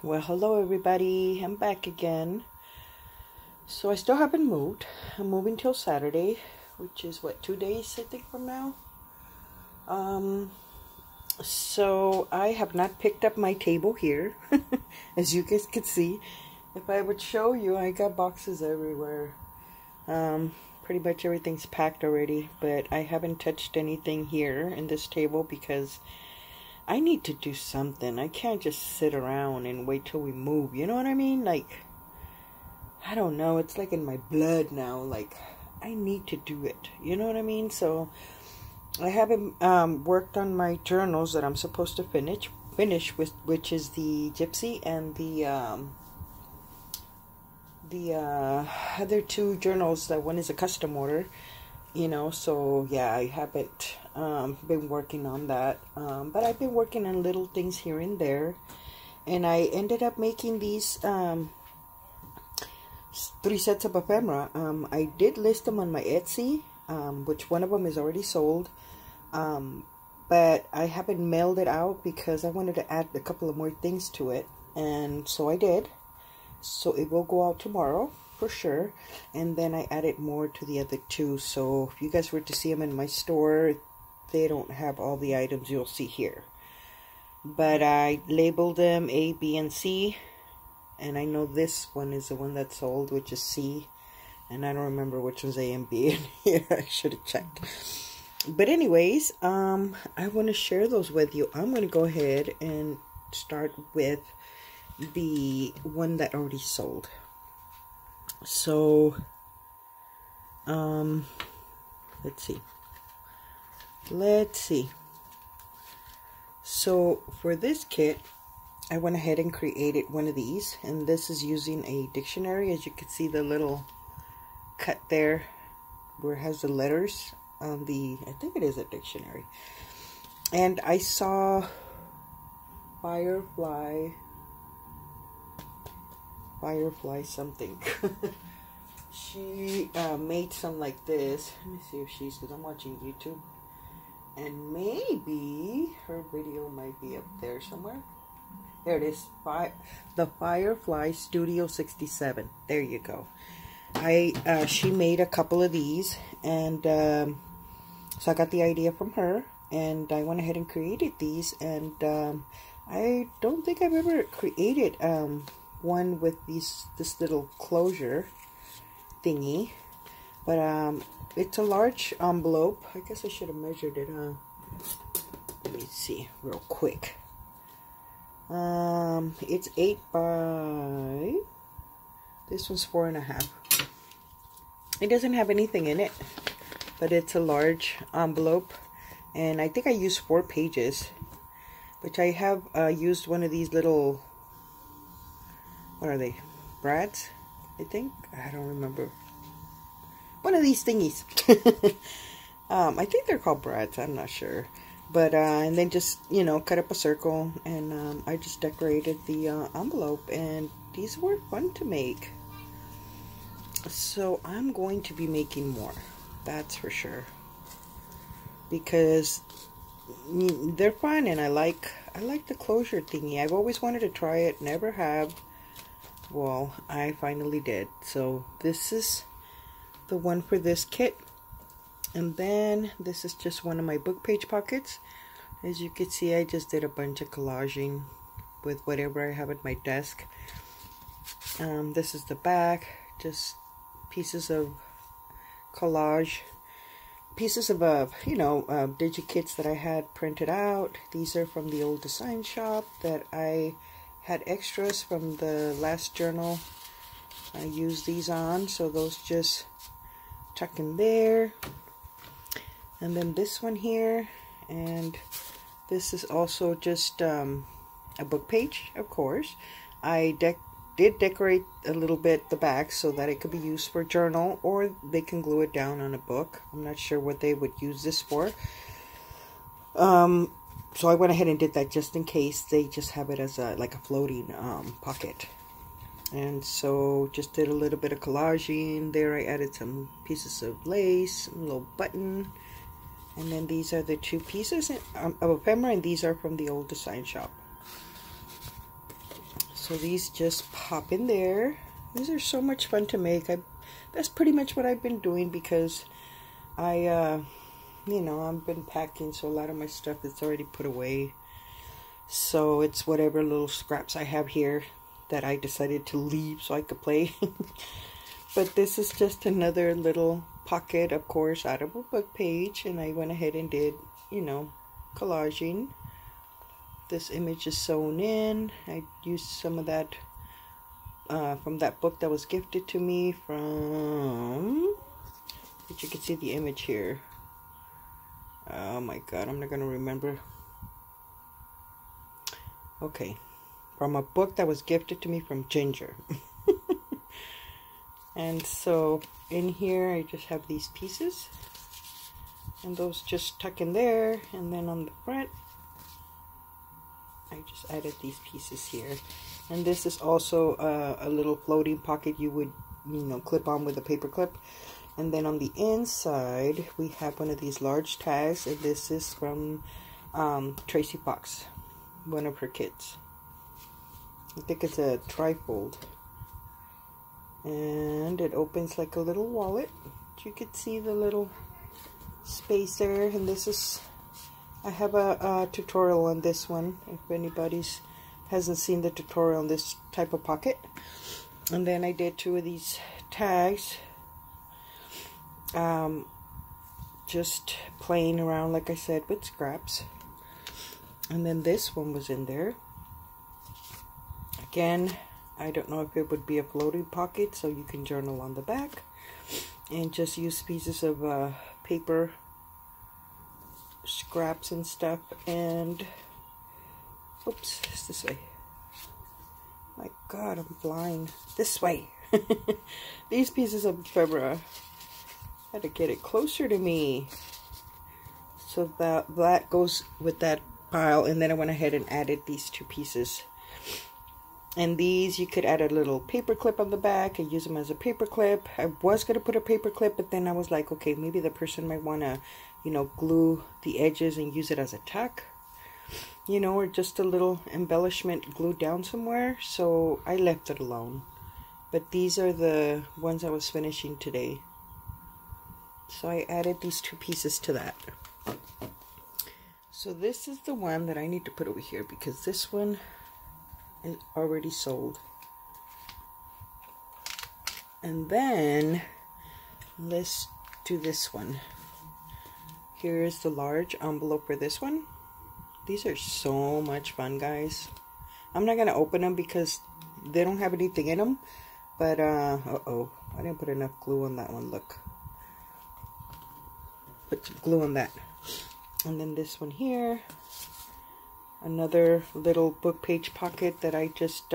Well, hello everybody. I'm back again. So I still haven't moved. I'm moving till Saturday, which is what, 2 days I think from now. So I have not picked up my table here, as you guys can see. If I would show you, I got boxes everywhere. Pretty much everything's packed already, but I haven't touched anything here in this table because I need to do something. I can't just sit around and wait till we move. You know what I mean? Like, I don't know. It's like in my blood now. Like, I need to do it. You know what I mean? So, I haven't worked on my journals that I'm supposed to finish with, which is the Gypsy and the other two journals. That one is a custom order. You know, so yeah, I haven't been working on that, but I've been working on little things here and there, and I ended up making these 3 sets of ephemera. I did list them on my Etsy, which one of them is already sold, but I haven't mailed it out because I wanted to add a couple of more things to it, and so I did. So it will go out tomorrow for sure, and then I added more to the other two. So if you guys were to see them in my store, they don't have all the items you'll see here, but I labeled them A, B, and C, and I know this one is the one that's sold, which is C, and I don't remember which one's A and B. Yeah, I should have checked. But anyways, I want to share those with you. I'm going to go ahead and start with the one that already sold. So, let's see. So, for this kit, I went ahead and created one of these, and this is using a dictionary. As you can see, the little cut there where it has the letters on the, I think it is a dictionary. And I saw Firefly something. She made some like this. Let me see if she's, because I'm watching YouTube, and maybe her video might be up there somewhere. There it is. The Firefly Studio 67. There you go. She made a couple of these, and so I got the idea from her, and I went ahead and created these. And I don't think I've ever created one with this little closure thingy, but it's a large envelope. I guess I should have measured it. Let me see real quick. It's 8 by, this one's 4.5. It doesn't have anything in it, but it's a large envelope, and I think I used 4 pages, which I have used one of these little, what are they, brads, I think? I don't remember. One of these thingies. I think they're called brads, I'm not sure. But, and then just, you know, cut up a circle, and I just decorated the envelope, and these were fun to make. So I'm going to be making more, that's for sure. Because they're fun, and I like the closure thingy. I've always wanted to try it, never have. Well, I finally did. So this is the one for this kit, and then this is just one of my book page pockets. As you can see, I just did a bunch of collaging with whatever I have at my desk. This is the back, just pieces of collage, pieces of digikits that I had printed out. These are from the old design shop that I had extras from the last journal I used these on, so those just tuck in there. And then this one here, and this is also just a book page, of course. I did decorate a little bit the back so that it could be used for journal, or they can glue it down on a book. I'm not sure what they would use this for. So I went ahead and did that just in case they just have it as like a floating pocket. And so just did a little bit of collaging there. I added some pieces of lace, a little button, and then these are the 2 pieces of ephemera, and these are from the old design shop. So these just pop in there. These are so much fun to make. That's pretty much what I've been doing because you know, I've been packing, so a lot of my stuff is already put away. So it's whatever little scraps I have here that I decided to leave so I could play. But this is just another little pocket, of course, out of a book page. And I went ahead and did, you know, collaging. This image is sewn in. I used some of that from that book that was gifted to me from, but you can see the image here. Oh my god, I'm not gonna remember. Okay, from a book that was gifted to me from Ginger. And so in here I just have these pieces, and those just tuck in there, and then on the front I just added these pieces here. And this is also a little floating pocket you would, you know, clip on with a paper clip. And then on the inside we have one of these large tags, and this is from Tracy Fox, one of her kids. I think it's a trifold, and it opens like a little wallet. You could see the little space there. And this is, I have a tutorial on this one if anybody's hasn't seen the tutorial on this type of pocket. And then I did two of these tags, just playing around, like I said, with scraps. And then this one was in there again. I don't know if it would be a floating pocket, so you can journal on the back and just use pieces of paper, scraps and stuff. And oops, it's this way. My god, I'm blind. This way. These pieces of ephemera, I had to get it closer to me, so that goes with that pile. And then I went ahead and added these two pieces. And these, you could add a little paper clip on the back and use them as a paper clip. I was going to put a paper clip, but then I was like, okay, maybe the person might want to, you know, glue the edges and use it as a tuck, you know, or just a little embellishment glued down somewhere. So I left it alone. But these are the ones I was finishing today. So I added these two pieces to that. So this is the one that I need to put over here, because this one is already sold. And then let's do this one. Here's the large envelope for this one. These are so much fun, guys. I'm not gonna open them because they don't have anything in them. But uh-oh, I didn't put enough glue on that one. Look, put some glue on that. And then this one here, another little book page pocket that I just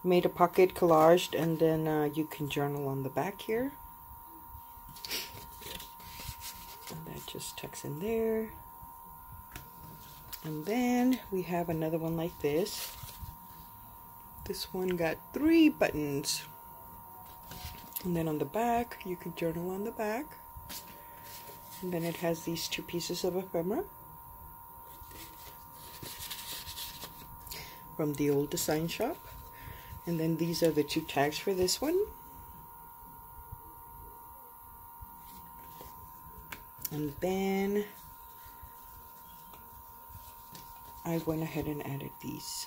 made a pocket collaged, and then you can journal on the back here. And that just tucks in there. And then we have another one like this. This one got 3 buttons. And then on the back, you can journal on the back. And then it has these 2 pieces of ephemera from the old design shop. And then these are the 2 tags for this one. And then I went ahead and added these.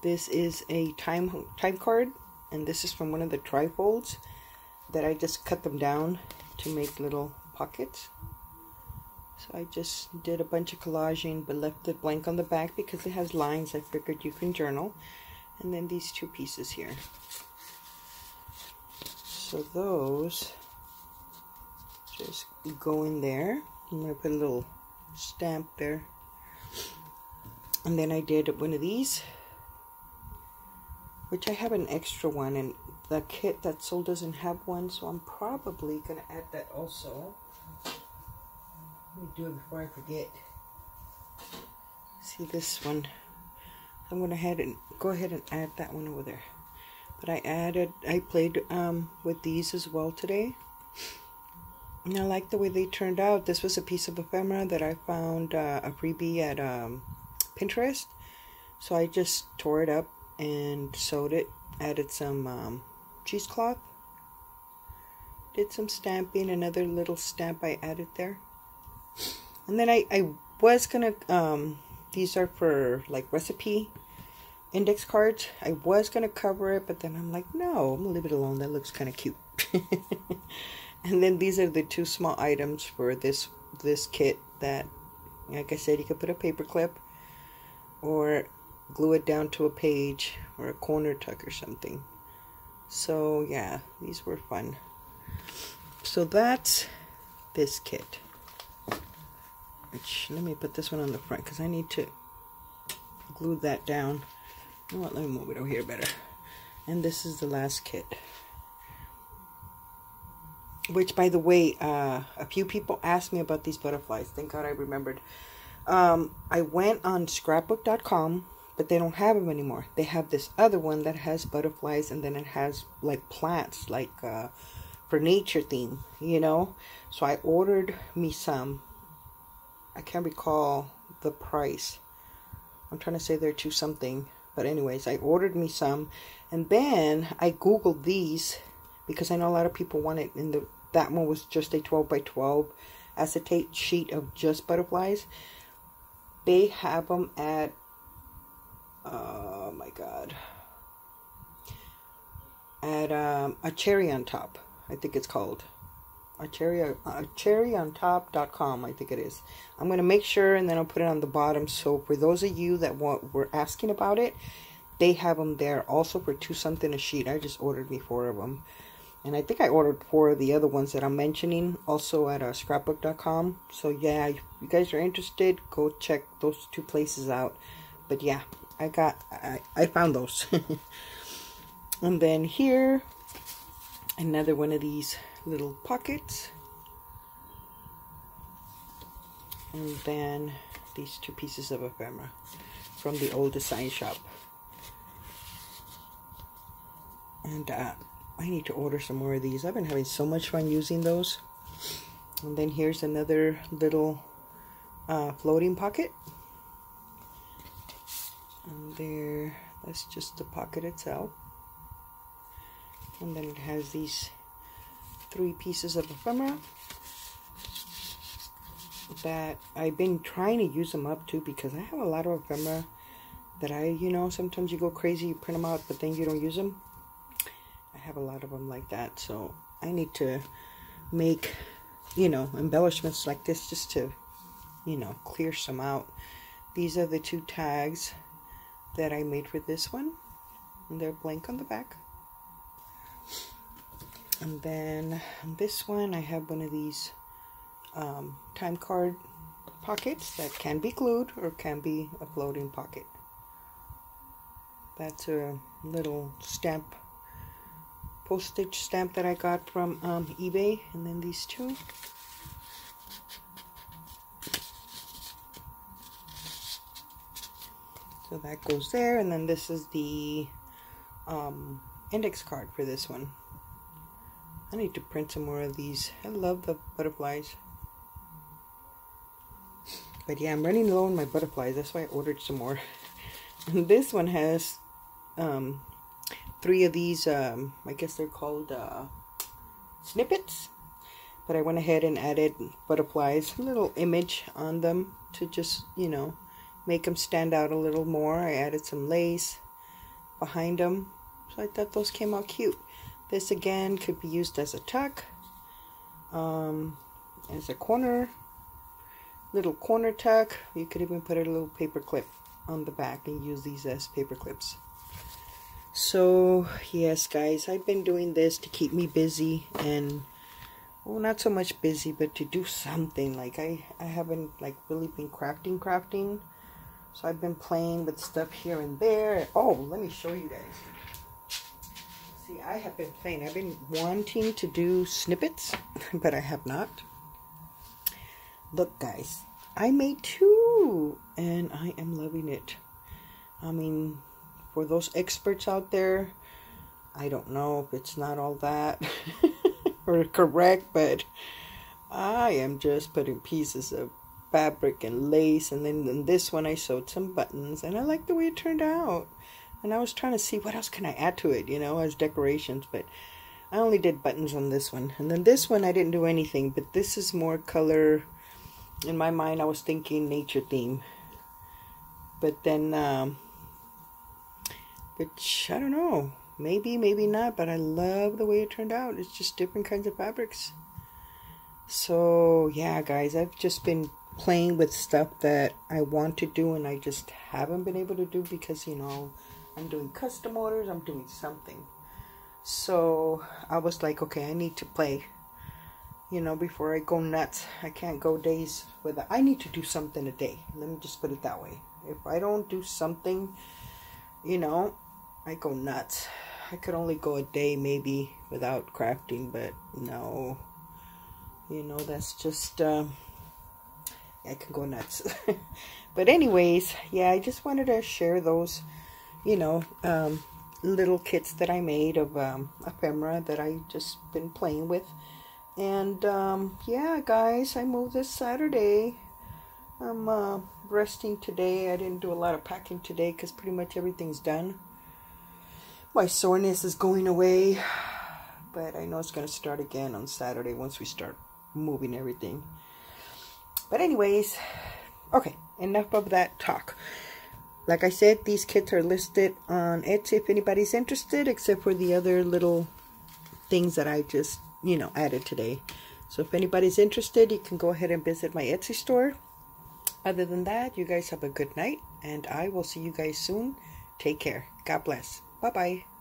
This is a time card, and this is from one of the trifolds that I just cut them down to make little pockets. So I just did a bunch of collaging but left it blank on the back because it has lines. I figured you can journal. And then these 2 pieces here. So those just go in there. I'm going to put a little stamp there. And then I did one of these, which I have an extra one, and the kit that sold doesn't have one, so I'm probably going to add that also. Let me do it before I forget. See this one? I'm going to go ahead and add that one over there. But I played with these as well today. And I like the way they turned out. This was a piece of ephemera that I found a freebie at Pinterest. So I just tore it up and sewed it, added some cheesecloth, did some stamping, another little stamp I added there. And then I was gonna, these are for like recipe index cards. I was gonna cover it, but then I'm like, no, I'm gonna leave it alone. That looks kind of cute. And then these are the two small items for this kit that, like I said, you could put a paper clip or glue it down to a page or a corner tuck or something. So yeah, these were fun. So that's this kit. Which, let me put this one on the front because I need to glue that down. You know what, let me move it over here better. And this is the last kit. Which, by the way, a few people asked me about these butterflies. Thank God I remembered. I went on scrapbook.com, but they don't have them anymore. They have this other one that has butterflies, and then it has like plants, like for nature theme, you know. So I ordered me some. I can't recall the price. I'm trying to say they're $2 something. But anyways, I ordered me some, and then I googled these because I know a lot of people want it. And that one was just a 12 by 12 acetate sheet of just butterflies. They have them at, oh my God, at a cherry on top, I think it's called. A cherryontop.com, I think it is. I'm going to make sure, and then I'll put it on the bottom. So for those of you that were asking about it, they have them there also for $2 something a sheet. I just ordered me 4 of them. And I think I ordered 4 of the other ones that I'm mentioning also at scrapbook.com. So yeah, if you guys are interested, go check those 2 places out. But yeah, I found those. And then here, another one of these little pockets, and then these 2 pieces of ephemera from the old design shop. And I need to order some more of these. I've been having so much fun using those. And then here's another little floating pocket, and there, that's just the pocket itself. And then it has these 3 pieces of ephemera that I've been trying to use them up too, because I have a lot of ephemera that you know, sometimes you go crazy, you print them out, but then you don't use them. I have a lot of them like that, so I need to make, you know, embellishments like this just to, you know, clear some out. These are the 2 tags that I made for this one, and they're blank on the back. And then on this one, I have one of these time card pockets that can be glued or can be a floating pocket. That's a little stamp, postage stamp that I got from eBay. And then these 2. So that goes there. And then this is the index card for this one. I need to print some more of these. I love the butterflies. But yeah, I'm running low on my butterflies. That's why I ordered some more. And this one has 3 of these, I guess they're called snippets. But I went ahead and added butterflies, a little image on them to just, you know, make them stand out a little more. I added some lace behind them. So I thought those came out cute. This again could be used as a tuck, as a little corner tuck. You could even put a little paper clip on the back and use these as paper clips. So yes, guys, I've been doing this to keep me busy, and well, not so much busy, but to do something. Like I haven't like really been crafting. So I've been playing with stuff here and there. Oh, let me show you guys. See, I have been playing. I've been wanting to do snippets, but I have not. Look, guys, I made 2, and I am loving it. I mean, for those experts out there, I don't know if it's not all that or correct, but I am just putting pieces of fabric and lace, and then in this one I sewed some buttons, and I like the way it turned out. And I was trying to see what else can I add to it, you know, as decorations, but I only did buttons on this one. And then this one I didn't do anything, but this is more color. In my mind I was thinking nature theme, but then which I don't know, maybe not, but I love the way it turned out. It's just different kinds of fabrics. So yeah guys, I've just been playing with stuff that I want to do and I just haven't been able to do because, you know, I'm doing custom orders, I'm doing something. So I was like, okay, I need to play, you know, before I go nuts. I can't go days without, I need to do something a day. Let me just put it that way. If I don't do something, you know, I go nuts. I could only go a day maybe without crafting, but no, you know, that's just I can go nuts. But anyways, yeah, I just wanted to share those, you know, little kits that I made of ephemera that I just been playing with. And yeah guys, I moved this Saturday. I'm resting today. I didn't do a lot of packing today because pretty much everything's done. My soreness is going away, but I know it's going to start again on Saturday once we start moving everything. But anyways, okay, enough of that talk. Like I said, these kits are listed on Etsy if anybody's interested, except for the other little things that I just, you know, added today. So if anybody's interested, you can go ahead and visit my Etsy store. Other than that, you guys have a good night, and I will see you guys soon. Take care. God bless. Bye-bye.